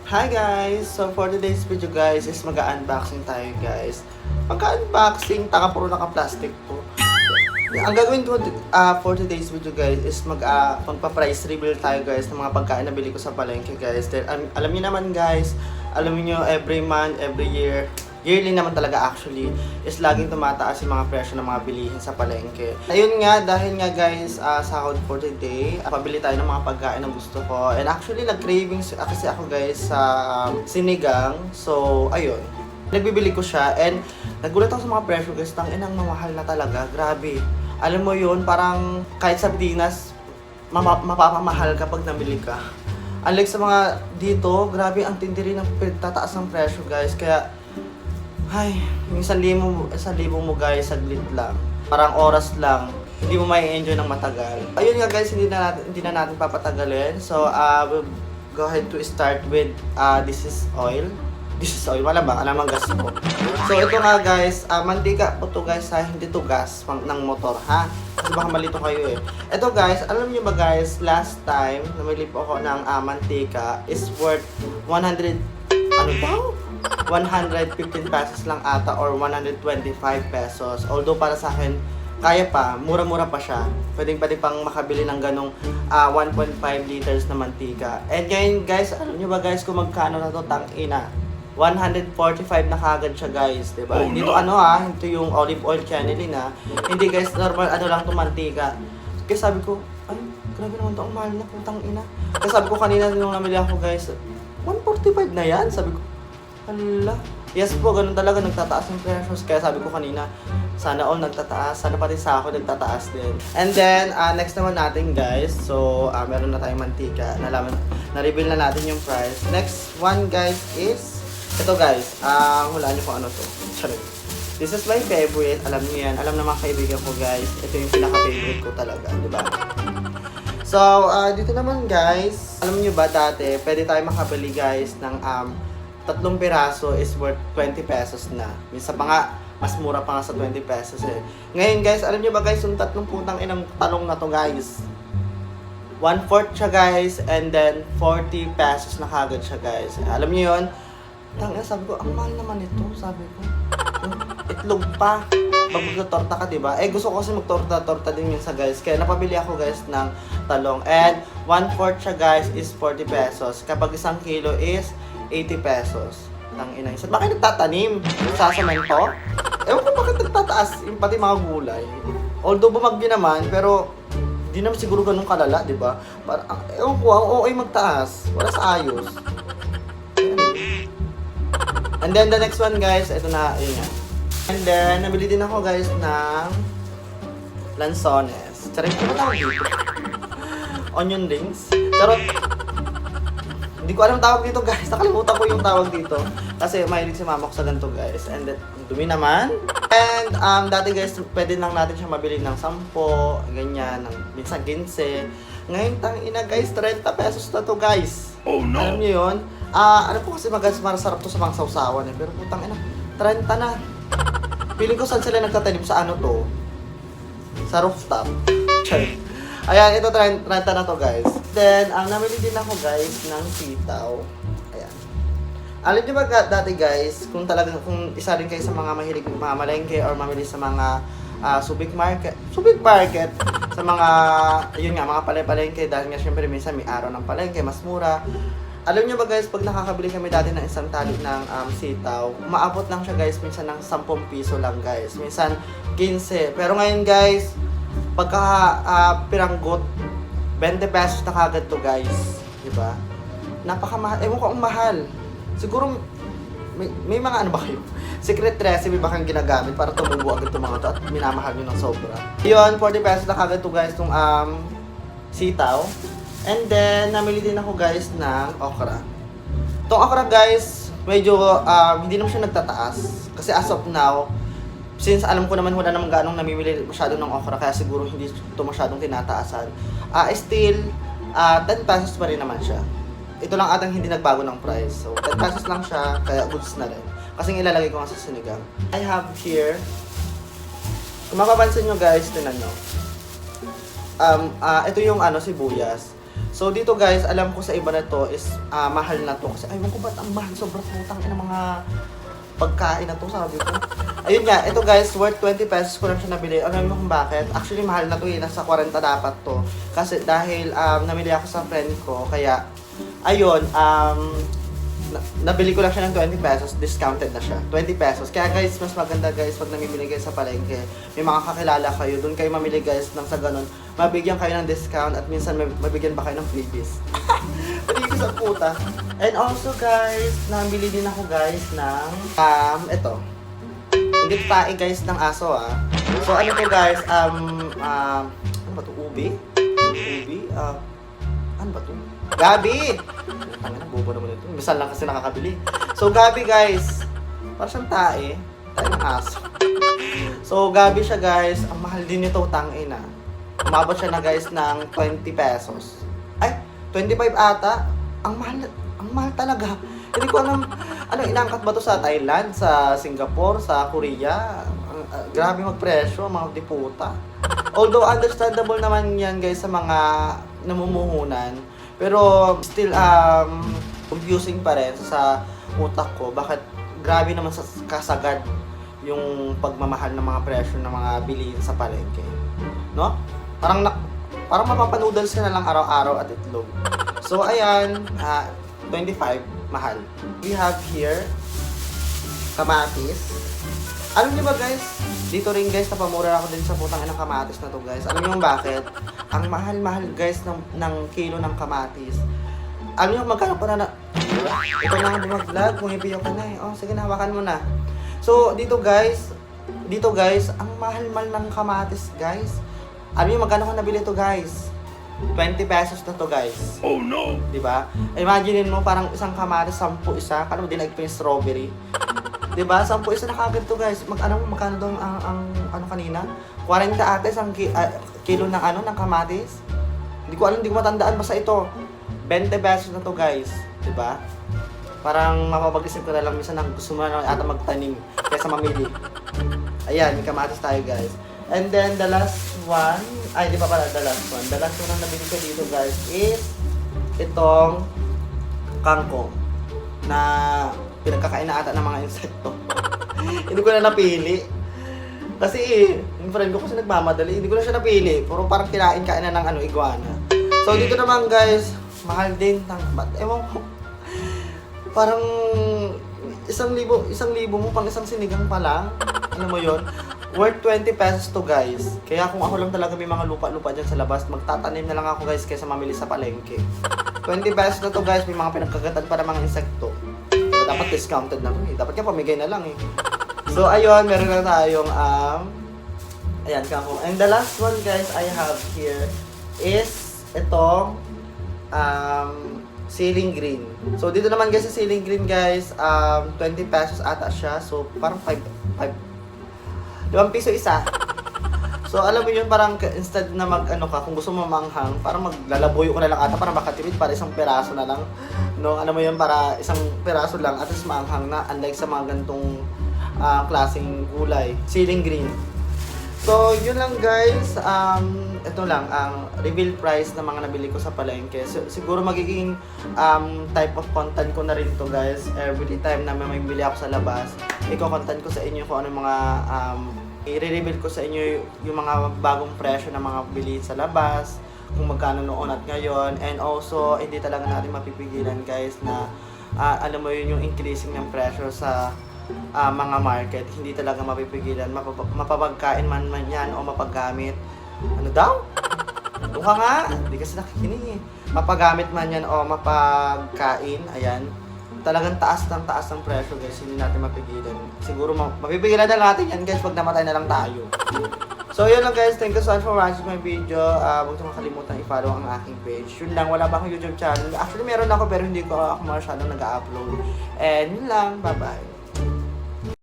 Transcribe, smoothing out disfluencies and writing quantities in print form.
Hi guys! So for today's video guys is mag-unboxing tayo guys. Pagka-unboxing, taka puro naka-plastic po. Ang gagawin ko for today's video guys is magpa-price reveal tayo guys ng mga pagkain na bili ko sa palengke guys. Then, alam niyo naman guys, alam niyo every month, every year, yearly naman talaga actually, is laging tumataas yung mga presyo ng mga bilihin sa palengke. Ayun nga, dahil nga guys, sahod for today, pabili tayo ng mga pagkain na gusto ko. And actually, nag-cravings kasi ako guys sa sinigang. So, ayun. Nagbibili ko siya and nagulat ako sa mga presyo guys, tanginang mamahal na talaga, grabe. Alam mo yun, parang kahit sa Pinas, mapapamahal kapag namili ka. Unlike sa mga dito, grabe ang tindi rin ng tataas ng presyo guys, kaya ay, yung 1,000 mo guys, saglit lang. Parang oras lang. Hindi mo may enjoy ng matagal. Ayun nga guys, hindi na natin papatagalin. So, we'll go ahead to start with this is oil. This is oil. Wala ba? Alam ang gas po. So, ito nga guys, mantika po to guys, hindi to gas ng motor, ha? Kasi baka malito kayo eh. Ito guys, alam niyo ba guys, last time, namili po ako ng mantika is worth 100, ano daw? 115 pesos lang ata or 125 pesos. Although para sa akin, kaya pa, mura-mura pa siya. Pwedeng pang makabili ng ganong 1.5 liters na mantika. And ngayon guys, alam nyo ba guys kung magkano na to, tangina? 145 na kagad siya guys, diba? Hindi to ito yung olive oil channeling Hindi guys, normal lang to mantika. Kaya sabi ko, ay, grabe naman to, ang mahal na, putang ina. Kaya sabi ko kanina nung namili ako guys, 145 na yan, sabi ko. Hala. Yes po, ganun talaga, nagtataas ng presyo. Kaya sabi ko kanina, sana all nagtataas, sana pati sa ako nagtataas din. And then, next naman natin guys, so meron na tayong mantika. Na-reveal na natin yung price. Next one guys is, ito guys, hulaan nyo kung ano to. Charit. This is my favorite, alam niyo yan. Alam na mga kaibigan ko guys, ito yung pinaka-favorite ko talaga, di ba? So, dito naman guys, alam niyo ba dati, pwede tayo makabili guys ng 3 piraso is worth 20 pesos na. Minsan pa nga, mas mura pa nga sa 20 pesos eh. Ngayon guys, alam niyo ba guys, yung 3 putang inang talong na to guys. 1/4 siya guys, and then 40 pesos na kagad siya guys. Alam niyo yun? Sabi ko, ang mahal naman ito, sabi ko. Itlog pa. Pag magtorta ka, diba? Eh, gusto ko kasi magtorta-torta din yun sa guys. Kaya napabili ako guys ng talong. And 1/4 siya guys is 40 pesos. Kapag 1 kilo is 80 pesos. Nang ina. Bakit nagtatanim? Sa semento? Ewan ko bakit nagtataas yung pati mga gulay. Although bumagyo naman, pero di naman siguro ganun kalala, di ba? Ewan ko, ang okay magtaas. Wala sa ayos. And then the next one guys, ito na, yun yan. And then, nabili din ako guys ng lanzones. Charing ko na dito. Onion rings. Charot. Hindi ko alam tawag dito guys. Nakalimutan ko yung tawag dito. Kasi mahilig si mama ko sa ganito guys. And then, dumi naman. And dati guys, pwede lang natin siya mabili ng 10, ganyan, ng minsan 15. Ngayon, tangina guys, 30 pesos na to guys. Oh no! Alam niyo yun? Ano po kasi masarap to sa mga sausawan eh. Pero putang ina, 30 na. Feeling ko saan sila nagtatanim sa ano to? Sa rooftop. Ayan, ito 30 na to guys. Then, namili din ako guys ng sitaw. Ayan. Alam niyo ba dati guys, kung isa rin kayo sa mga mahilig mamalengke or mamili sa mga subig market, sa mga, yun nga, mga palengke dahil nga syempre minsan may araw ng palengke, mas mura. Alam niyo ba guys, pag nakakabili kami dati ng isang tali ng sitaw, umaabot lang siya guys minsan ng 10 piso lang guys. Minsan 15. Pero ngayon guys, pagka piranggot, 20 pesos na kagad to guys. Diba? Napakamahal. Ewan ko ang mahal. Siguro, may mga ano ba kayo? Secret recipe ba kang ginagamit para tumubo agad itong mga to at minamahal nyo ng sobra. Yun, 40 pesos na kagad to guys itong sitaw. And then, namili din ako guys ng okra. Itong okra guys, medyo hindi naman siya nagtataas. Kasi as of now, since alam ko naman wala naman ganong namimili masyado ng okra, kaya siguro hindi ito masyadong tinataasan. Still, 10 pesos pa rin naman siya. Ito lang atang hindi nagbago ng price. So, 10 pesos lang siya, kaya goods na rin. Kasi ilalagay ko nga sa sinigang. I have here, kung mapapansin nyo guys, tinan nyo. Ito yung sibuyas. So dito guys, alam ko sa iba na to is mahal na to. Kasi ayun ko ba't ang mahal, sobrang putang ina mga pagkain na to, sabi ko. Ayun nga, ito guys, worth 20 pesos ko lang siya nabili. Alam mo kung bakit? Actually, mahal na to eh. Nasa 40 dapat to. Kasi dahil namili ako sa friend ko, kaya, ayun, nabili ko lang siya ng 20 pesos, discounted na siya. 20 pesos. Kaya guys, mas maganda guys, pag namimili kayo sa palengke, may mga kakilala kayo, doon kayo mamili guys ng sa ganun, mabigyan kayo ng discount at minsan mabigyan ba kayo ng freebies. Freebies ang puta. And also guys, nabili din ako guys ng, ito. Hindi tae guys ng aso So ano to guys, ano ba to? Ubi? Ubi? Ano ba to? Gabi! Tangina, bobo naman ito. Misal lang kasi nakakabili. So, gabi guys. Parang siyang tae. Tae ng aso. So, gabi siya guys. Ang mahal din nito, tangina. Umabot siya na guys ng 20 pesos. Ay, 25 ata. Ang mahal talaga. Hindi ko alam, inangkat ba to sa Thailand, sa Singapore, sa Korea? Grabe magpresyo, mga diputa. Although, understandable naman yan guys sa mga namumuhunan. Pero still confusing pa rin sa utak ko bakit grabe naman sa kasagad yung pagmamahal ng mga presyo ng mga bilihin sa palengke. No? Parang mapapanoodles ka na lang araw-araw at itlog. So ayan, 25 mahal. We have here kamatis. Alam niyo ba guys, dito rin guys napamura ako din sa putang inang kamatis na to guys. Alam niyo bakit? Ang mahal-mahal guys ng kilo ng kamatis. Alam niyo magkano pa na ito na nga mag-vlog, pumipiyo ka na eh. Oh, sige na, hawakan mo na. So, dito guys, ang mahal-mahal ng kamatis guys. Alam niyo magkano ko nabili to guys? 20 pesos na to guys. Oh no! Diba? Imagine mo parang isang kamatis, 10 isa. Kano mo dinag pa yung strawberry? Diba? 10 isa na kagad to guys. Magkano daw ang kanina? 40 ate isang kilo ng ng kamatis. Hindi ko matandaan basta ito. 20 pesos na to guys. Diba? Parang mapapag-isip ko na lang minsan nang gusto mo na ata magtanim kaysa mamili. Ayan, may kamatis tayo guys. And then the last one, ay di pa pala the last one. The last one na nabili ko dito guys is itong kangkong na pinagkakain na ata ng mga insekto. Hindi ko na napili. Kasi yung friend ko kasi nagmamadali, hindi ko na siya napili. Puro parang kinain-kain na ng iguana. So dito naman guys, mahal din. Ewan ko. Parang 1,000 mo pang isang sinigang pa lang. Alam mo yon, worth 20 pesos to guys. Kaya kung ako lang talaga may mga lupa-lupa dyan sa labas, magtatanim na lang ako guys kaysa mamili sa palengke. 20 pesos na to guys, may mga pinagkagatan pa ng mga insekto. Dapat discounted na to eh. Dapat nga pamigay na lang eh. So ayun, meron lang tayong ayan, kangkong. And the last one guys I have here is itong ceiling green. So dito naman guys sa ceiling green guys, 20 pesos ata siya. So parang 5 piso isa. So alam mo yun, parang instead na kung gusto mo manghang, parang maglalaboy ko na lang ata para makatipid para isang peraso na lang. No, alam mo yun, para isang peraso lang at least maanghang na, unlike sa mga gantong klaseng gulay. Ceiling green. So yun lang guys, ito lang ang reveal price ng mga nabili ko sa palengke. So, siguro magiging type of content ko na rin to guys. Every time na may bili ako sa labas, i-content ko sa inyo kung ano mga i-reveal ko sa inyo yung mga bagong presyo ng mga bilihin sa labas, kung magkano noon at ngayon. And also, hindi talaga natin mapipigilan guys na alam mo yun, yung increasing ng presyo sa mga market. Hindi talaga mapipigilan. Mapapagkain man yan o mapaggamit. Ano daw? Doon ka nga. Hindi kasi nakikinig eh. Mapagamit man yan o mapagkain. Ayan. Talagang taas ng presyo guys. Hindi natin mapigilan. Siguro mapipigilan na natin yan guys pag namatay na lang tayo. So yun lang guys. Thank you so much for watching my video. Huwag nyo makalimutan i-follow ang aking page. Yun lang. Wala pa akong YouTube channel. Actually meron ako pero hindi ko ako masyadong nag-upload. And yun lang. Bye bye.